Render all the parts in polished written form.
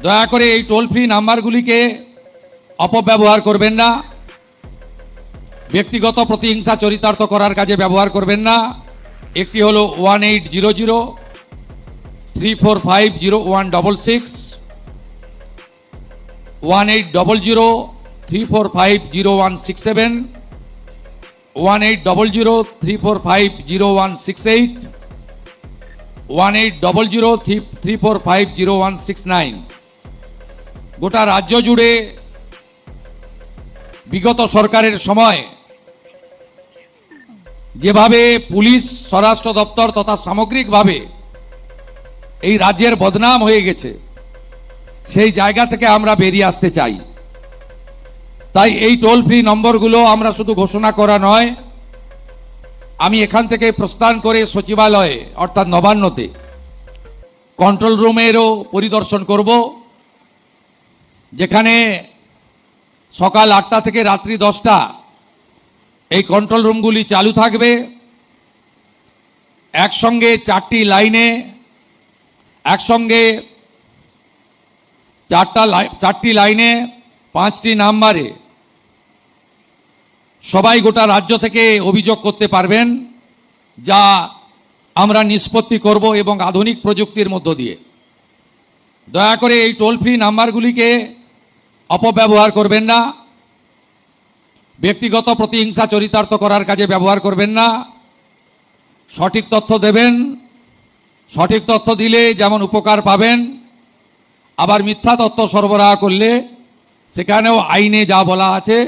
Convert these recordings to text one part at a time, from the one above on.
দয়া করে এই টোল ফ্রি নাম্বারগুলিকে অপব্যবহার করবেন না, ব্যক্তিগত প্রতিহিংসা চরিতার্থ করার কাজে ব্যবহার করবেন না। একটি হলো 1800-345-0166, 1800-345-0167, 1800-345-0168, 1800-345-0169। গোটা রাজ্য জুড়ে বিগত সরকারের সময় যেভাবে পুলিশ, স্বরাষ্ট্র দপ্তর তথা সামগ্রিকভাবে এই রাজ্যের বদনাম হয়ে গেছে, সেই জায়গা থেকে আমরা বেরিয়ে আসতে চাই। তাই এই টোল ফ্রি নম্বরগুলো আমরা শুধু ঘোষণা করা নয়, আমি এখান থেকে প্রস্থান করে সচিবালয়ে অর্থাৎ নবান্নতে কন্ট্রোল রুমেরও পরিদর্শন করব, যেখানে সকাল 8টা থেকে রাত্রি 10টা এই কন্ট্রোল রুমগুলি চালু থাকবে। একসঙ্গে 4টি লাইনে, একসঙ্গে 4টি লাইনে 5টি নাম্বারে সবাই গোটা রাজ্য থেকে অভিযোগ করতে পারবেন, যা আমরা নিষ্পত্তি করব এবং আধুনিক প্রযুক্তির মধ্য দিয়ে। দয়া করে এই টোল ফ্রি নাম্বারগুলিকে অপব্যবহার করবেন না, ব্যক্তিগত প্রতিহিংসা চরিতার্থ করার কাজে ব্যবহার করবেন না। সঠিক তথ্য দেবেন, সঠিক তথ্য দিলে যেমন উপকার পাবেন, আবার মিথ্যা তথ্য সরবরাহ করলে সেখানেও আইনে যা বলা আছে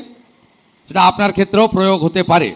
সেটা আপনার ক্ষেত্রেও প্রয়োগ হতে পারে।